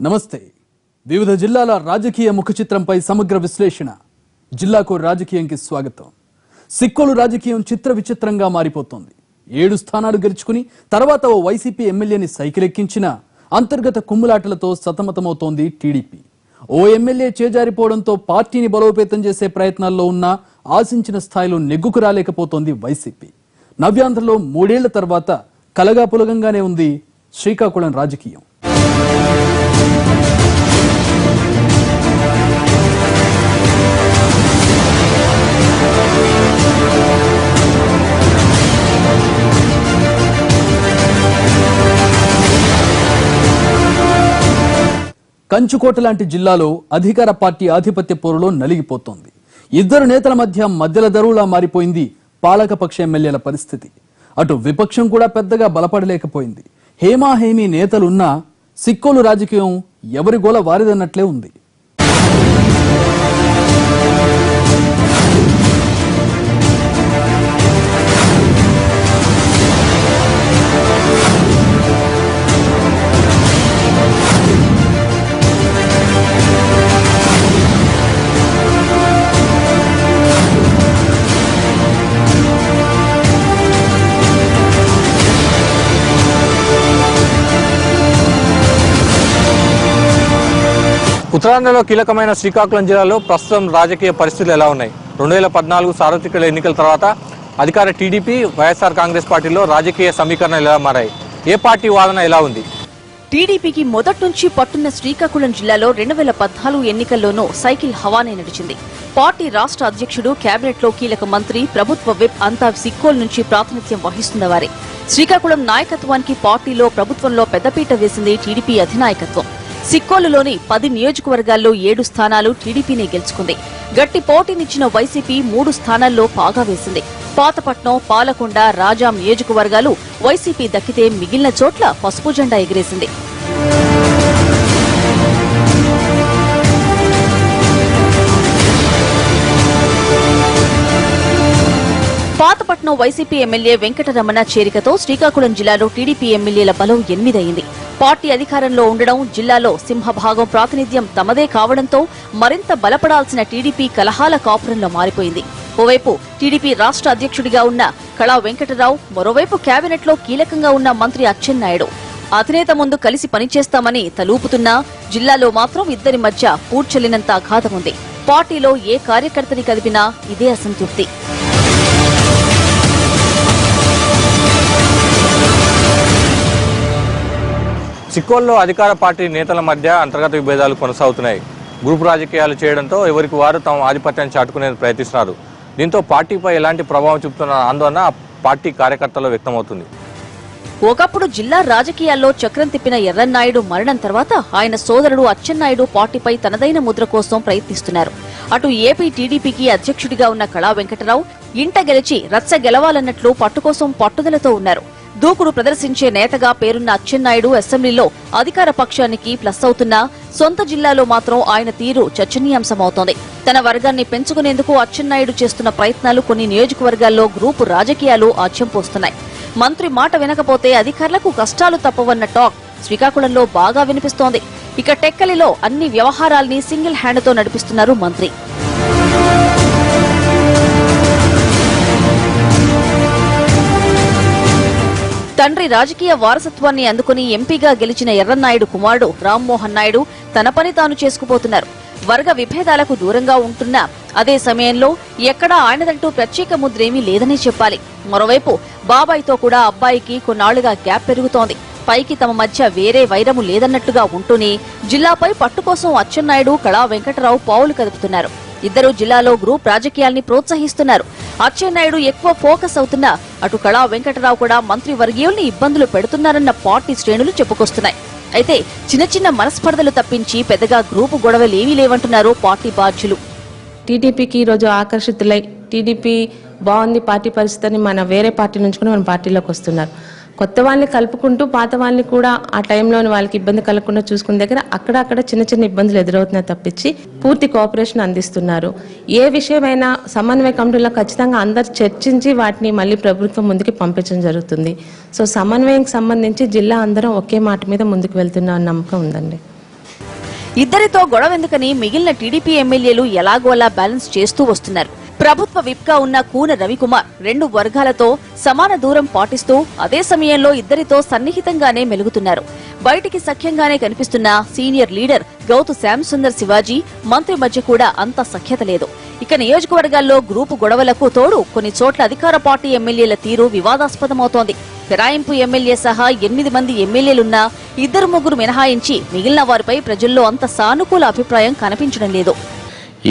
నమస్తే. వివిధ జిల్లాల రాజకీయ ముఖచిత్రంపై సమగ్ర విశ్లేషణ. జిల్లాకు రాజకీయంకి స్వాగతం. సిక్కోలు రాజకీయం చిత్ర విచిత్రంగా మారిపోతోంది. 7 స్థానాలు గెలుచుకుని తర్వాత ఓ వైసీపీ ఎమ్మెల్యేని సైకిల్ ఎక్కించిన అంతర్గత కుమ్ములాటలతో సతమతమవుతోంది టీడీపీ. ఓ ఎమ్మెల్యే చేజారిపోవడంతో పార్టీని బలోపేతం చేసే ప్రయత్నాల్లో ఉన్న ఆశించిన స్థాయిలో నెగ్గుకు రాలేకపోతోంది వైసీపీ. నవ్యాంధ్రలో 3 ఏళ్ల తర్వాత కలగా పులగంగానే ఉంది శ్రీకాకుళం రాజకీయం. కంచుకోట లాంటి జిల్లాలో అధికార పార్టీ ఆధిపత్య పోరులో నలిగిపోతోంది. 2 నేతల మధ్య మధ్యల దరువులా మారిపోయింది పాలకపక్ష ఎమ్మెల్యేల పరిస్థితి. అటు విపక్షం కూడా పెద్దగా బలపడలేకపోయింది. హేమాహేమీ నేతలున్నా సిక్కోలు రాజకీయం ఎవరి గోల వారిదన్నట్లే ఉంది. ఉత్తరాంధ్రలో కీలకమైన శ్రీకాకుళం జిల్లాలో ప్రస్తుతం రాజకీయ పరిస్థితులు ఎలా ఉన్నాయి? 2014 సార్వత్రిక ఎన్నికల తర్వాత అధికార టీడీపీ, వైఎస్ఆర్ కాంగ్రెస్ పార్టీలో రాజకీయ సమీకరణలు ఎలా మారాయి? ఏ పార్టీ వాదన ఎలా ఉంది? టీడీపీకి మొదటి నుంచి పట్టున్న శ్రీకాకుళం జిల్లాలో 2014 ఎన్నికల్లోనూ సైకిల్ హవానే నడిచింది. పార్టీ రాష్ట్ర అధ్యక్షుడు, కేబినెట్ లో కీలక మంత్రి, ప్రభుత్వ విప్ అంతా సిక్కోలు నుంచి ప్రాతినిధ్యం వహిస్తున్నవారే. శ్రీకాకుళం నాయకత్వానికి పార్టీలో, ప్రభుత్వంలో పెద్దపీట వేసింది టీడీపీ అధినాయకత్వం. సిక్కోలులోని 10 నియోజకవర్గాల్లో 7 స్థానాలు టీడీపీనే గెలుచుకుంది. గట్టి పోటీనిచ్చిన వైసీపీ 3 స్థానాల్లో పాగా వేసింది. పాతపట్నం, పాలకొండ, రాజాం నియోజకవర్గాలు వైసీపీ దక్కితే మిగిలిన చోట్ల పసుపు జెండా ఎగిరేసింది. పాతపట్నం వైసీపీ ఎమ్మెల్యే వెంకటరమణ చేరికతో శ్రీకాకుళం జిల్లాలో టీడీపీ ఎమ్మెల్యేల బలం 8 అయింది. పార్టీ అధికారంలో ఉండడం, జిల్లాలో సింహభాగం ప్రాతినిధ్యం తమదే కావడంతో మరింత బలపడాల్సిన టీడీపీ కలహాల కాపురంలో మారిపోయింది. ఓవైపు టీడీపీ రాష్ట్ర అధ్యక్షుడిగా ఉన్న కళా వెంకటరావు, మరోవైపు కేబినెట్ లో కీలకంగా ఉన్న మంత్రి అచ్చెన్నాయుడు అధినేత ముందు కలిసి పనిచేస్తామని తలూపుతున్నా జిల్లాలో మాత్రం ఇద్దరి మధ్య పూడ్చలేనంత అఘాతం ఉంది. పార్టీలో ఏ కార్యకర్తని కదిపినా ఇదే అసంతృప్తి. సిక్కోల్లో అధికార పార్టీ నేతల మధ్య అంతర్గత విభేదాలు కొనసాగుతున్నాయి. గ్రూప్ రాజకీయాలు చేయడంతో ఎవరికి వారు తమ ఆధిపత్యాన్ని చాటుకునేందుకు ప్రయత్నిస్తున్నారు. దీంతో పార్టీపై ఎలాంటి ప్రభావం చూపుతున్న ఆందోళన పార్టీ కార్యకర్తల్లో వ్యక్తమవుతుంది. ఒకప్పుడు జిల్లా రాజకీయాల్లో చక్రం తిప్పిన ఎర్రన్నాయుడు మరణం తర్వాత ఆయన సోదరుడు అచ్చెన్నాయుడు పార్టీపై తనదైన ముద్ర కోసం ప్రయత్నిస్తున్నారు. అటు ఏపీ టీడీపీకి అధ్యక్షుడిగా ఉన్న కళా వెంకటరావు ఇంట గెలిచి రచ్చ గెలవాలన్నట్లు పట్టుకోసం పట్టుదలతో ఉన్నారు. దూకుడు ప్రదర్శించే నేతగా పేరున్న అచ్చెన్నాయుడు అసెంబ్లీలో అధికార పక్షానికి ప్లస్ అవుతున్నా సొంత జిల్లాలో మాత్రం ఆయన తీరు చర్చనీయాంశమవుతోంది. తన వర్గాన్ని పెంచుకునేందుకు అచ్చెన్నాయుడు చేస్తున్న ప్రయత్నాలు కొన్ని నియోజకవర్గాల్లో గ్రూపు రాజకీయాలు ఆజ్యం పోస్తున్నాయి. మంత్రి మాట వినకపోతే అధికారులకు కష్టాలు తప్పవన్న టాక్ శ్రీకాకుళంలో బాగా వినిపిస్తోంది. ఇక టెక్కలిలో అన్ని వ్యవహారాల్ని సింగిల్ హ్యాండ్తో నడిపిస్తున్నారు మంత్రి. తండ్రి రాజకీయ వారసత్వాన్ని అందుకుని ఎంపీగా గెలిచిన ఎర్రన్నాయుడు కుమారుడు రామ్మోహన్ నాయుడు తన పని తాను చేసుకుపోతున్నారు. వర్గ విభేదాలకు దూరంగా ఉంటున్నా అదే సమయంలో ఎక్కడా ఆయనదంటూ ప్రత్యేక ముద్రేమీ లేదనే చెప్పాలి. మరోవైపు బాబాయితో కూడా అబ్బాయికి కొన్నాళ్లుగా గ్యాప్ పెరుగుతోంది. పైకి తమ మధ్య వేరే వైరము లేదన్నట్టుగా ఉంటూనే జిల్లాపై పట్టుకోసం అచ్చెన్నాయుడు, కళా వెంకటరావు పావులు కదుపుతున్నారు. ఇద్దరు జిల్లాలో గ్రూప్ రాజకీయాల్ని ప్రోత్సహిస్తున్నారు. అచ్చెన్నాయుడు ఎక్కువ ఫోకస్ అవుతున్నా అటు కళా వెంకటరావు కూడా మంత్రి వర్గీయుల్ని ఇబ్బందులు పెడుతున్నారన్న పార్టీ శ్రేణులు చెప్పుకొస్తున్నాయి. అయితే చిన్న చిన్న మనస్పర్ధలు తప్పించి పెద్దగా గ్రూపు గొడవలేమీ లేవంటున్నారు పార్టీ బాధ్యులు. టీడీపీకి ఈరోజు ఆకర్షితులై టీడీపీ బాగుంది పార్టీ పరిస్థితిని మన వేరే పార్టీ నుంచి కూడా మన పార్టీలోకి వస్తున్నారు. కొత్త వాళ్ళని కలుపుకుంటూ పాత వాళ్ళని కూడా ఆ టైంలోని వాళ్ళకి ఇబ్బంది కలగకుండా చూసుకున్న దగ్గర అక్కడక్కడ చిన్న చిన్న ఇబ్బందులు ఎదురవుతున్నాయి తప్పించి పూర్తి కోఆపరేషన్ అందిస్తున్నారు. ఏ విషయమైనా సమన్వయ కమిటీలో ఖచ్చితంగా అందరు చర్చించి వాటిని మళ్ళీ ప్రభుత్వం ముందుకు పంపించడం జరుగుతుంది. సో సమన్వయంకి సంబంధించి జిల్లా అందరం ఒకే మాట మీద ముందుకు వెళ్తున్న నమ్మకం ఉందండి. ఇద్దరితో గొడవెందుకని మిగిలిన టీడీపీ ఎమ్మెల్యేలు ఎలాగోలా బ్యాలెన్స్ చేస్తూ వస్తున్నారు. ప్రభుత్వ విప్గా ఉన్న కూన రవికుమార్ రెండు వర్గాలతో సమాన దూరం పాటిస్తూ అదే సమయంలో ఇద్దరితో సన్నిహితంగానే మెలుగుతున్నారు. బయటికి సఖ్యంగానే కనిపిస్తున్న సీనియర్ లీడర్ గౌతు శ్యాంసుందర్ శివాజీ మంత్రి మధ్య కూడా అంత సఖ్యత లేదు. ఇక నియోజకవర్గాల్లో గ్రూపు గొడవలకు తోడు కొన్ని చోట్ల అధికార పార్టీ ఎమ్మెల్యేల తీరు వివాదాస్పదమవుతోంది. ఫిరాయింపు ఎమ్మెల్యే సహా 8 మంది ఎమ్మెల్యేలున్నా 2-3 మినహాయించి మిగిలిన వారిపై ప్రజల్లో అంత సానుకూల అభిప్రాయం కనిపించడం లేదు.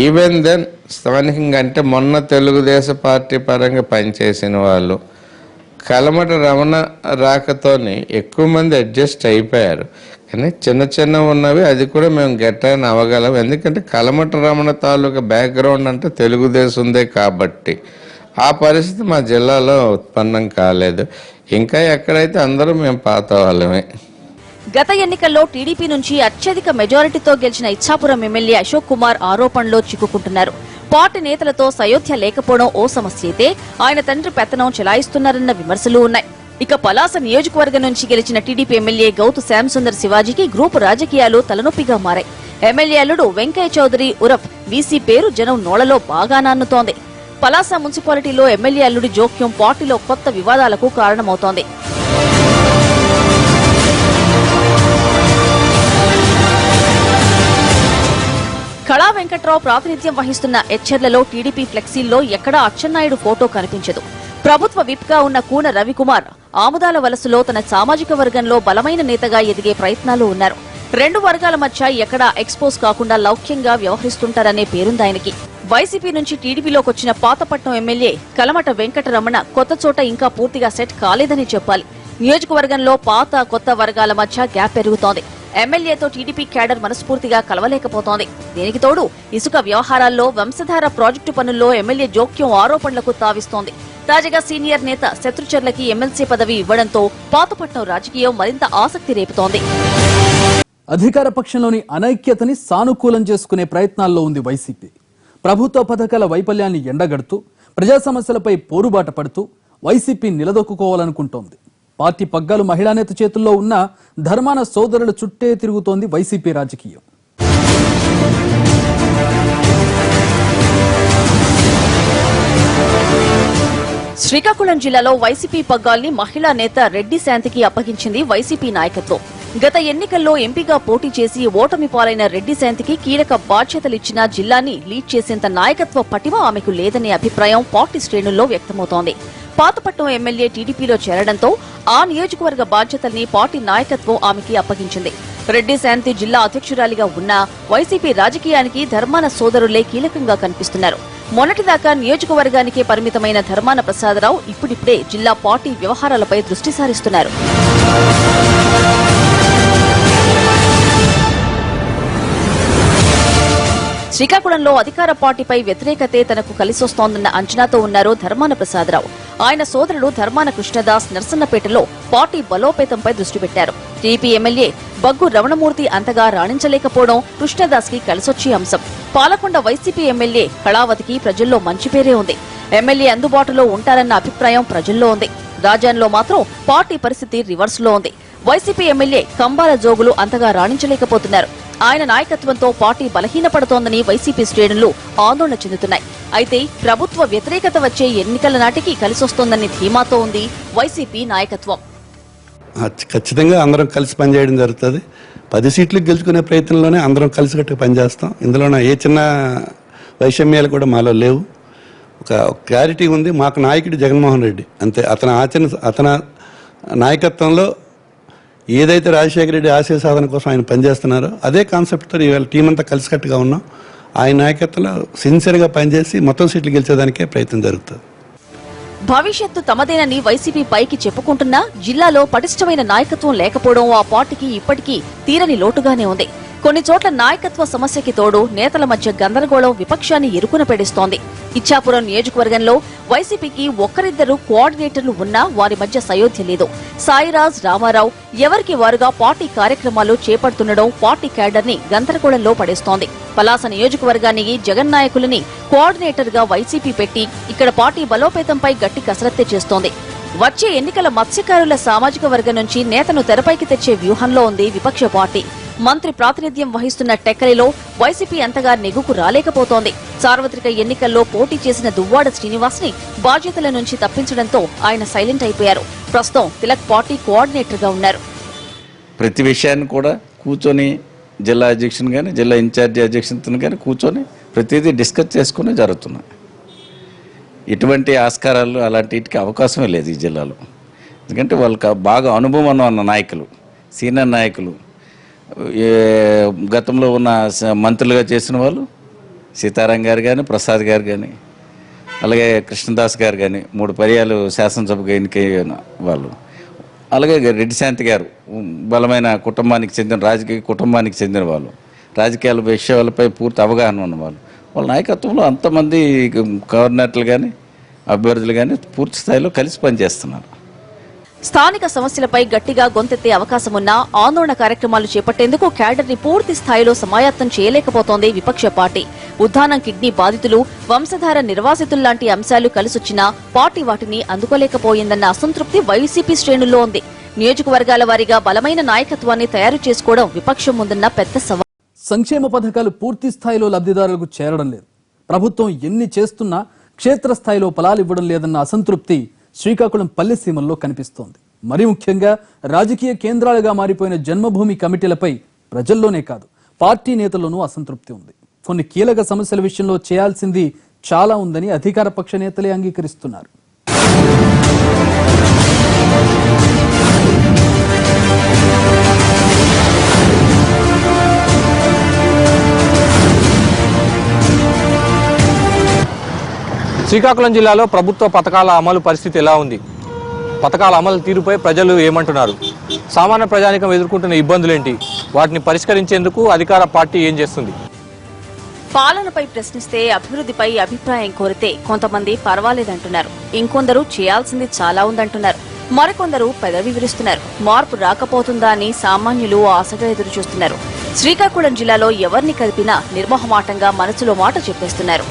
ఈవెన్ దెన్ స్థానికంగా అంటే మొన్న తెలుగుదేశం పార్టీ పరంగా పనిచేసిన వాళ్ళు కలమట రమణ రాకతోని ఎక్కువ మంది అడ్జస్ట్ అయిపోయారు. కానీ చిన్న ఉన్నవి అది కూడా మేము గెట్టాన్ని అవ్వగలం. ఎందుకంటే కలమట రమణ తాలూకా బ్యాక్గ్రౌండ్ అంటే తెలుగుదేశందే కాబట్టి ఆ పరిస్థితి మా జిల్లాలో ఉత్పన్నం కాలేదు. ఇంకా ఎక్కడైతే అందరూ మేము పాత వాళ్ళమే. గత ఎన్నికల్లో టీడీపీ నుంచి అత్యధిక మెజారిటీతో గెలిచిన ఇచ్చాపురం ఎమ్మెల్యే అశోక్ కుమార్ ఆరోపణలో చిక్కుకుంటున్నారు. పార్టీ నేతలతో సయోధ్య లేకపోవడం ఓ సమస్య అయితే ఆయన తండ్రి పెత్తనం చెలాయిస్తున్నారన్న విమర్శలు ఉన్నాయి. ఇక పలాస నియోజకవర్గం నుంచి గెలిచిన టీడీపీ ఎమ్మెల్యే గౌతు శ్యాంసుందర్ శివాజీకి గ్రూపు రాజకీయాలు తలనొప్పిగా మారాయి. ఎమ్మెల్యే అల్లుడు వెంకయ్య చౌదరి ఉరఫ్ వీసీ పేరు జనం నోళ్లలో బాగా నాన్నుతోంది. పలాస మున్సిపాలిటీలో ఎమ్మెల్యే అల్లుడి జోక్యం పార్టీలో కొత్త వివాదాలకు కారణమవుతోంది. కళా వెంకట్రావు ప్రాతినిధ్యం వహిస్తున్న ఎచ్చెర్లలో టీడీపీ ఫ్లెక్సీల్లో ఎక్కడా అచ్చెన్నాయుడు ఫోటో కనిపించదు. ప్రభుత్వ విప్గా ఉన్న కూన రవికుమార్ ఆముదాల వలసలో తన సామాజిక వర్గంలో బలమైన నేతగా ఎదిగే ప్రయత్నాలు ఉన్నారు. రెండు వర్గాల మధ్య ఎక్కడా ఎక్స్పోజ్ కాకుండా లౌక్యంగా వ్యవహరిస్తుంటారనే పేరుందాయనకి. వైసీపీ నుంచి టీడీపీలోకొచ్చిన పాతపట్నం ఎమ్మెల్యే కలమట వెంకటరమణ కొత్త చోట ఇంకా పూర్తిగా సెట్ కాలేదని చెప్పాలి. నియోజకవర్గంలో పాత కొత్త వర్గాల మధ్య గ్యాప్ పెరుగుతోంది. ఎమ్మెల్యేతో టీడీపీ క్యాడర్ మనస్ఫూర్తిగా కలవలేకపోతోంది. దీనికి తోడు ఇసుక వ్యవహారాల్లో వంశధార ప్రాజెక్టు పనుల్లో ఎమ్మెల్యే జోక్యం ఆరోపణలకు తావిస్తోంది. తాజాగా సీనియర్ నేత శత్రుచర్లకి ఎమ్మెల్సీ పదవి ఇవ్వడంతో పాతపట్నం రాజకీయం మరింత ఆసక్తి రేపుతోంది. అధికార పక్షంలోని అనైక్యతని సానుకూలం చేసుకునే ప్రయత్నాల్లో ఉంది వైసీపీ. ప్రభుత్వ పథకాల వైఫల్యాన్ని ఎండగడుతూ ప్రజా సమస్యలపై పోరుబాట పడుతూ వైసీపీ నిలదొక్కుకోవాలనుకుంటోంది. పార్టీ పగ్గాలు మహిళా నేత చేతుల్లో ఉన్న ధర్మాన సోదరుల చుట్టే తిరుగుతోంది వైసీపీ రాజకీయం. శ్రీకాకుళం జిల్లాలో వైసీపీ పగ్గాల్ని మహిళా నేత రెడ్డి శాంతికి అప్పగించింది వైసీపీ నాయకత్వం. గత ఎన్నికల్లో ఎంపీగా పోటీ చేసి ఓటమి పాలైన రెడ్డి శాంతికి కీలక బాధ్యతలిచ్చిన జిల్లాని లీడ్ చేసేంత నాయకత్వ పటిమ ఆమెకు లేదనే అభిప్రాయం పార్టీ శ్రేణుల్లో వ్యక్తమవుతోంది. పాతపట్నం ఎమ్మెల్యే టీడీపీలో చేరడంతో ఆ నియోజకవర్గ బాధ్యతల్ని పార్టీ నాయకత్వం ఆమెకి అప్పగించింది. రెడ్డి శాంతి జిల్లా అధ్యక్షురాలిగా ఉన్న వైసీపీ రాజకీయానికి ధర్మాన సోదరులే కీలకంగా కనిపిస్తున్నారు. మొన్నటిదాకా నియోజకవర్గానికే పరిమితమైన ధర్మాన ప్రసాదరావు ఇప్పుడిప్పుడే జిల్లా పార్టీ వ్యవహారాలపై దృష్టి సారిస్తున్నారు. శ్రీకాకుళంలో అధికార పార్టీపై వ్యతిరేకతే తనకు కలిసొస్తోందన్న అంచనాతో ఉన్నారు ధర్మాన ప్రసాదరావు. ఆయన సోదరుడు ధర్మాన కృష్ణదాస్ నర్సన్నపేటలో పార్టీ బలోపేతంపై దృష్టి పెట్టారు. టీడీపీ ఎమ్మెల్యే బగ్గు రమణమూర్తి అంతగా రాణించలేకపోవడం కృష్ణదాస్ కి కలిసొచ్చే అంశం. పాలకొండ వైసీపీ ఎమ్మెల్యే కళావతికి ప్రజల్లో మంచి పేరే ఉంది. ఎమ్మెల్యే అందుబాటులో ఉంటారన్న అభిప్రాయం ప్రజల్లో ఉంది. రాజాన్లో మాత్రం పార్టీ పరిస్థితి రివర్స్ లో ఉంది. వైసీపీ ఎమ్మెల్యే కంబాల జోగులు అంతగా రాణించలేకపోతున్నారు. ఆయన నాయకత్వంతో పార్టీ బలహీనపడుతోందని వైసీపీ శ్రేణులు ఆందోళన చెందుతున్నాయి. అయితే ప్రభుత్వ వ్యతిరేకత వచ్చే ఎన్నికల నాటికి కలిసొస్తోందని ధీమాతో ఉంది వైసీపీ నాయకత్వం. ఖచ్చితంగా అందరం కలిసి పనిచేయడం జరుగుతుంది. 10 సీట్లు గెలుచుకునే ప్రయత్నంలోనే అందరం కలిసికట్టుగా పనిచేస్తాం. ఇందులోనే ఏ చిన్న వైషమ్యాలు కూడా మాలో లేవు. ఒక క్లారిటీ ఉంది. మాకు నాయకుడు జగన్మోహన్ రెడ్డి అంతే. అతని నాయకత్వంలో ఏదైతే రాజశేఖర రెడ్డి ఆశయ సాధన కోసం ఆయన పనిచేస్తున్నారో అదే కాన్సెప్ట్తో ఇవాళ టీం అంతా కలిసికట్టుగా ఉన్నాం. ఆయన నాయకత్వంలో సిన్సియర్గా పనిచేసి మొత్తం సీట్లు గెలిచేదానికే ప్రయత్నం జరుగుతుంది. భవిష్యత్తు తమదేనని వైసీపీ పైకి చెప్పుకుంటున్నా జిల్లాలో పటిష్టమైన నాయకత్వం లేకపోవడం ఆ పార్టీకి ఇప్పటికీ తీరని లోటుగానే ఉంది. కొన్ని చోట్ల నాయకత్వ సమస్యకి తోడు నేతల మధ్య గందరగోళం విపక్షాన్ని ఇరుకున పెడుస్తోంది. ఇచ్చాపురం నియోజకవర్గంలో వైసీపీకి ఒక్కరిద్దరు కోఆర్డినేటర్లు ఉన్నా వారి మధ్య సయోధ్య లేదు. సాయిరాజ్, రామారావు ఎవరికి వారుగా పార్టీ కార్యక్రమాలు చేపడుతుండడం పార్టీ క్యాడర్ ని గందరగోళంలో పడేస్తోంది. పలాస నియోజకవర్గానికి జగన్ నాయకులని కోఆర్డినేటర్ గా వైసీపీ పెట్టి ఇక్కడ పార్టీ బలోపేతంపై గట్టి కసరత్తే చేస్తోంది. వచ్చే ఎన్నికల మత్స్యకారుల సామాజిక వర్గం నుంచి నేతను తెరపైకి తెచ్చే వ్యూహంలో ఉంది విపక్ష పార్టీ. మంత్రి ప్రాతినిధ్యం వహిస్తున్న టెక్కలిలో వైసీపీ అంతగా నెగ్గుకు రాలేకపోతోంది. సార్వత్రిక ఎన్నికల్లో పోటీ చేసిన దువ్వాడ శ్రీనివాస్ ని బాధ్యతల నుంచి తప్పించడంతో ఆయన సైలెంట్ అయిపోయారు. ప్రస్తుతం తిలక్ పార్టీ కోఆర్డినేటర్ గా ఉన్నారు. ప్రతి విషయాన్ని కూడా కూర్చొని జిల్లా అధ్యక్షుని కానీ జిల్లా ఇన్ఛార్జి అధ్యక్షుని కానీ కూర్చొని ప్రతిదీ డిస్కస్ చేసుకుని జరుగుతున్నాయి. ఎటువంటి ఆస్కారాలు అలాంటికి అవకాశమే లేదు ఈ జిల్లాలో. ఎందుకంటే వాళ్ళకి బాగా అనుభవం ఉన్న నాయకులు, సీనియర్ నాయకులు, గతంలో ఉన్న మంత్రులుగా చేసిన వాళ్ళు సీతారాం గారు కానీ ప్రసాద్ గారు కానీ అలాగే కృష్ణదాస్ గారు కానీ 3 పర్యాలు శాసనసభకు ఎన్నికైన వాళ్ళు, అలాగే రెడ్డి శాంతి గారు బలమైన కుటుంబానికి చెందిన రాజకీయ కుటుంబానికి చెందిన వాళ్ళు, రాజకీయాల విషయాలపై పూర్తి అవగాహన ఉన్నవాళ్ళు. వాళ్ళ నాయకత్వంలో అంతమంది గవర్నర్లు కానీ అభ్యర్థులు కానీ పూర్తి స్థాయిలో కలిసి పనిచేస్తున్నారు. స్థానిక సమస్యలపై గట్టిగా గొంతెత్తే అవకాశమున్నా ఆందోళన కార్యక్రమాలు చేపట్టేందుకు క్యాడర్ ని పూర్తి స్థాయిలో సమాయత్తం చేయలేకపోతోంది విపక్ష పార్టీ. ఉద్దానం కిడ్నీ బాధితులు, వంశధార నిర్వాసితుల్లాంటి అంశాలు కలిసొచ్చినా పార్టీ వాటిని అందుకోలేకపోయిందన్న అసంతృప్తి వైసీపీ శ్రేణుల్లో ఉంది. నియోజకవర్గాల వారీగా బలమైన నాయకత్వాన్ని తయారు చేసుకోవడం విపక్షం ముందున్న పెద్ద సవాల్. సంక్షేమ పథకాలు పూర్తి స్థాయిలో లబ్ధిదారులకు చేరడం లేదు. ప్రభుత్వం ఎన్ని చేస్తున్నా క్షేత్రస్థాయిలో ఫలాలివ్వడం లేదన్న అసంతృప్తి శ్రీకాకుళం పల్లెసీమల్లో కనిపిస్తోంది. మరీ ముఖ్యంగా రాజకీయ కేంద్రాలుగా మారిపోయిన జన్మభూమి కమిటీలపై ప్రజల్లోనే కాదు పార్టీ నేతల్లోనూ అసంతృప్తి ఉంది. కొన్ని కీలక సమస్యల విషయంలో చేయాల్సింది చాలా ఉందని అధికార పక్ష నేతలే అంగీకరిస్తున్నారు. శ్రీకాకుళం జిల్లాలో ప్రభుత్వ పథకాల అమలు పరిస్థితి ఎలా ఉంది? పథకాల అమలు తీరుపై ప్రజలు ఏమంటున్నారు? సామాన్య ప్రజానికం ఎదుర్కొంటున్న ఇబ్బందులేంటి? వాటిని పరిష్కరించేందుకు అధికార పార్టీ ఏం చేస్తుంది? పాలనపై ప్రశ్నిస్తే అభివృద్ధిపై అభిప్రాయం కోరితే కొంతమంది పర్వాలేదంటున్నారు. ఇంకొందరు చేయాల్సింది చాలా ఉందంటున్నారు. మరికొందరు పెదవి విరుస్తున్నారు. మార్పు రాకపోతుందా అని సామాన్యులు ఆశగా ఎదురుచూస్తున్నారు. శ్రీకాకుళం జిల్లాలో ఎవరిని కలిపినా నిర్మోహమాటంగా మనసులో మాట చెప్పేస్తున్నారు.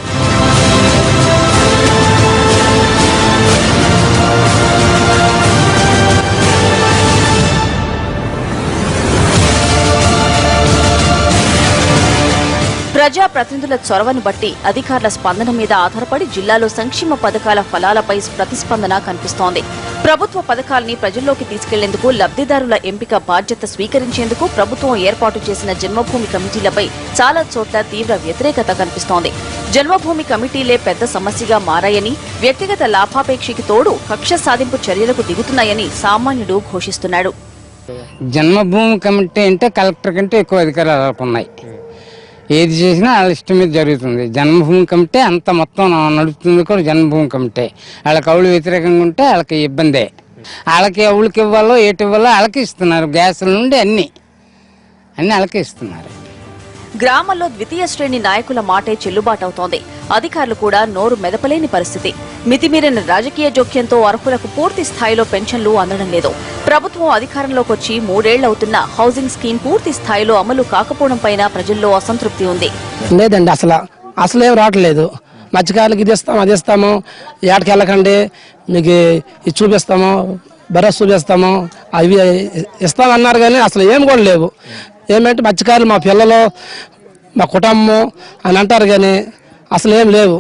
ప్రజాప్రతినిధుల చొరవను బట్టి అధికారుల స్పందన మీద ఆధారపడి జిల్లాలో సంక్షేమ పథకాల ఫలాలపై ప్రతిస్పందన కనిపిస్తోంది. ప్రభుత్వ పథకాల్ని ప్రజల్లోకి తీసుకెళ్లేందుకు లబ్ధిదారుల ఎంపిక బాధ్యత స్వీకరించేందుకు ప్రభుత్వం ఏర్పాటు చేసిన జన్మభూమి కమిటీలపై చాలా చోట్ల తీవ్ర వ్యతిరేకత కనిపిస్తోంది. జన్మభూమి కమిటీలే పెద్ద సమస్యగా మారాయని, వ్యక్తిగత లాభాపేక్షకి తోడు కక్ష సాధింపు చర్యలకు దిగుతున్నాయని సామాన్యుడు ఘోషిస్తున్నాడు. జన్మభూమి కమిటీ అంటే కలెక్టర్ కంటే ఎక్కువ అధికారాలు ఉన్నాయి. ఏది చేసినా వాళ్ళ ఇష్టం మీద జరుగుతుంది. జన్మభూమి కమిటీ అంత మొత్తం నడుపుతుంది కూడా జన్మభూమి కమిటీ. వాళ్ళకి అవులు వ్యతిరేకంగా ఉంటే వాళ్ళకి ఇబ్బందే. వాళ్ళకి అవులకి ఇవ్వాలో ఏటి ఇవ్వాలో వాళ్ళకి ఇస్తున్నారు. గ్యాసుల నుండి అన్ని వాళ్ళకి ఇస్తున్నారు. గ్రామాల్లో ద్వితీయ శ్రేణి నాయకుల మాటే చెల్లుబాటవుతోంది. అధికారులు కూడా నోరు మెదపలేని పరిస్థితి. మితిమీరిన రాజకీయ జోక్యంతో అర్హులకు పూర్తి స్థాయిలో పెన్షన్లు అందడం లేదు. ప్రభుత్వం అధికారంలోకి వచ్చి 3 ఏళ్లవుతున్నా హౌసింగ్ స్కీమ్ పూర్తి స్థాయిలో అమలు కాకపోవడంపై ప్రజల్లో అసంతృప్తి ఉంది. లేదండి, అసలు ఏం రావట్లేదు. మత్స్యకారులకు ఇది ఇస్తాము అది ఇస్తాము, ఏటకి వెళ్ళకండి, మీకు ఇది చూపిస్తాము, బరస్ చూపిస్తాము, అవి ఇస్తామన్నారు కానీ అసలు ఏం కూడా లేవు. ఏమంటే మత్స్యకారులు మా పిల్లలు మా కుటుంబం అని అంటారు కానీ అసలు ఏం లేవు.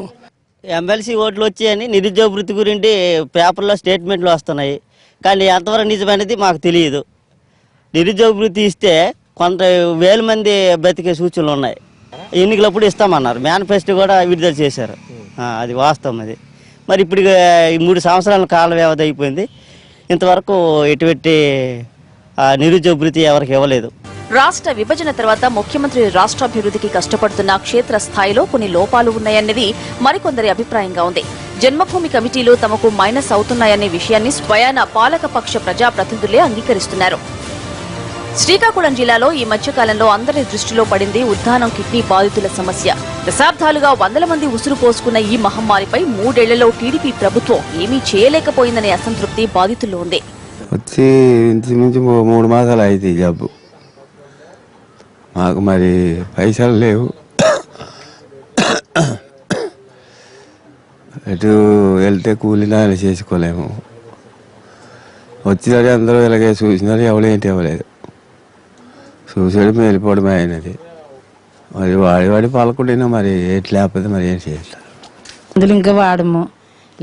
ఎమ్మెల్సీ ఓట్లు వచ్చాయని నిరుద్యోగ వృత్తి గురించి పేపర్లో స్టేట్మెంట్లు వస్తున్నాయి, కానీ ఎంతవరకు నిజమనేది మాకు తెలియదు. నిరుద్యోగ వృత్తి ఇస్తే కొంత వేల మంది బతికే సూచనలు ఉన్నాయి. ఎన్నికలప్పుడు ఇస్తామన్నారు, మేనిఫెస్టో కూడా విడుదల చేశారు. అది వాస్తవం. అది మరి ఇప్పుడు 3 సంవత్సరాల కాల వ్యవధి అయిపోయింది, ఇంతవరకు ఎటువంటి నిరుద్యోగ వృత్తి ఎవరికి ఇవ్వలేదు. రాష్ట్ర విభజన తర్వాత ముఖ్యమంత్రి రాష్ట్రాభివృద్ధికి కష్టపడుతున్న క్షేత్ర స్థాయిలో కొన్ని లోపాలు ఉన్నాయన్నది మరికొందరి అభిప్రాయంగా ఉంది. జన్మభూమి కమిటీలు తమకు మైనస్ అవుతున్నాయనే విషయాన్ని స్వయాన పాలకపక్ష ప్రజాప్రతినిధులే అంగీకరిస్తున్నారు. శ్రీకాకుళం జిల్లాలో ఈ మధ్యకాలంలో అందరి దృష్టిలో పడింది ఉద్దానం కిడ్నీ బాధితుల సమస్య. దశాబ్దాలుగా 100 మంది ఉసురు పోసుకున్న ఈ మహమ్మారిపై 3 ఏళ్లలో టీడీపీ ప్రభుత్వం ఏమీ చేయలేకపోయిందనే అసంతృప్తి బాధితుల్లో ఉంది. వచ్చి ఇంచుమించు 3 మాసాలు అయితే జబ్బు, మాకు మరి పైసలు లేవు, ఎటు వెళ్తే కూలినాలు చేసుకోలేము. వచ్చినారు అందరూ ఇలాగే చూసినారు, ఎవరేంటి ఇవ్వలేదు. చూసాడు వెళ్ళిపోవడమే అయినది. మరి వాడి పాలకుండినా మరి ఏటి లేకపోతే మరి ఏం చేస్తారు. అందులో ఇంకా వాడము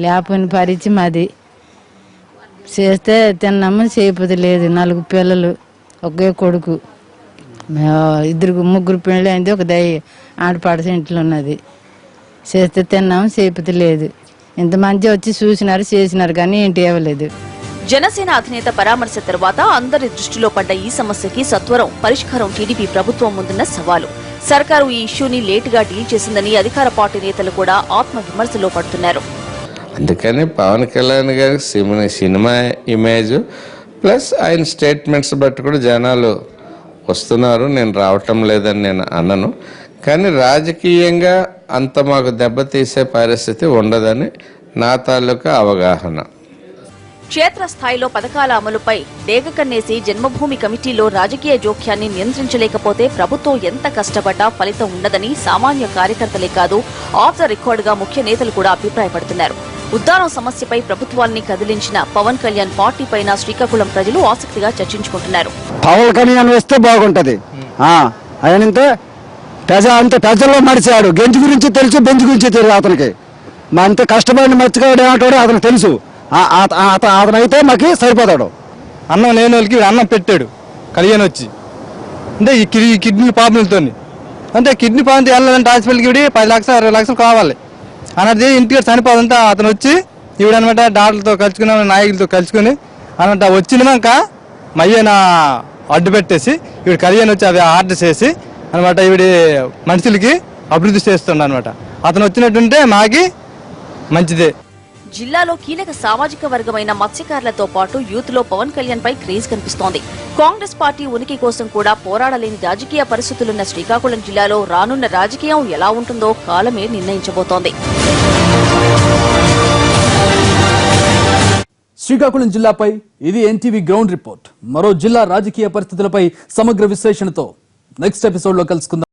లేకపోయిన పరిచి మాది చేస్తే తిన్నాము, చేయకపోతే లేదు. 4 పిల్లలు, ఒకే కొడుకు, 2 పెళ్ళి అయింది, ఒక ఆడపాడసి ఇంట్లో ఉన్నది. చేస్తే తిన్నాము, చేయకపోతే లేదు. ఇంతమంది వచ్చి చూసినారు, చేసినారు కానీ ఏంటి ఇవ్వలేదు. జనసేన అధినేత పరామర్శ తర్వాత అందరి దృష్టిలో పడ్డ ఈ సమస్యకి సత్వరం పరిష్కారం టీడీపీ ప్రభుత్వం ముందున్న సవాలు. సర్కారు ఈ ఇష్యూని లేటుగా డీల్ చేసిందని అధికార పార్టీ నేతలు కూడా ఆత్మవిమర్శలో పడుతున్నారు. అందుకని పవన్ కళ్యాణ్ గారి సినిమా ఇమేజ్ ప్లస్ ఆయన స్టేట్మెంట్స్ బట్టి కూడా జనాలు వస్తున్నారు. నేను రావటం లేదని నేను అనను, కానీ రాజకీయంగా అంత మాకు దెబ్బతీసే పరిస్థితి ఉండదని నా తాలూకా అవగాహన. క్షేత్రస్థాయిలో పథకాల అమలుపై డేగ కన్నేసి జన్మభూమి కమిటీలో రాజకీయ జోక్యాన్ని నియంత్రించలేకపోతే ప్రభుత్వం ఎంత కష్టపడ్డా ఫలితం ఉండదని సామాన్య కార్యకర్తలే కాదు, ఆఫ్ ద రికార్డ్ గా ముఖ్య నేతలు కూడా అభిప్రాయపడుతున్నారు. ఉద్దానం సమస్యపై ప్రభుత్వాన్ని కదిలించిన పవన్ కళ్యాణ్ పార్టీపైన శ్రీకాకుళం ప్రజలు ఆసక్తిగా చర్చించుకుంటున్నారు. పవన్ కళ్యాణ్ వస్తే బాగుంటది. ఆయనంతే ప్రజల్లో మడిచాడు. గెంజి గురించి తెలుసు, బెంచ్ గురించి తెలియదు అతనికి. మా అంత కష్టపడిన మర్చిపోయాడు ఏమంటాడో అతనికి తెలుసు. అతనైతే మాకు సరిపోతాడు. అన్నం లేని వాళ్ళకి అన్నం పెట్టాడు కళ్యాణ్ వచ్చి. అంటే ఈ కిడ్నీ ప్రాబ్లంతో అంటే కిడ్నీ ప్రాబ్లం వెళ్ళాలంటే హాస్పిటల్కి 10 లక్షలు 20 లక్షలు కావాలి అన్నది. ఇంటికి చనిపోదంటే అతను వచ్చి ఈవిడనమాట డాక్టర్లతో కలుసుకుని నాయకులతో కలుసుకుని అనమాట వచ్చినాక మయ్యన అడ్డు పెట్టేసి ఈవిడ కళ్యాణ్ వచ్చి అవి ఆర్డర్ చేసి అనమాట ఈవిడి మనుషులకి అభివృద్ధి చేస్తుండ అనమాట. అతను వచ్చినట్టుంటే మాకి మంచిదే. జిల్లాలో కీలక సామాజిక వర్గమైన మత్స్యకారులతో పాటు యూత్ లో పవన్ కళ్యాణ్ పై క్రేజ్ కనిపిస్తోంది. కాంగ్రెస్ పార్టీ ఉనికి కోసం కూడా పోరాడలేని రాజకీయ పరిస్థితులున్న శ్రీకాకుళం జిల్లాలో రానున్న రాజకీయం ఎలా ఉంటుందో కాలమే నిర్ణయించబోతోంది. శ్రీకాకుళం జిల్లాపై ఇది ఎన్టీవీ గ్రౌండ్ రిపోర్ట్. మరో జిల్లా రాజకీయ పరిస్థితులపై సమగ్ర విశ్లేషణతో నెక్స్ట్ ఎపిసోడ్ లో కలుసుకుందాం.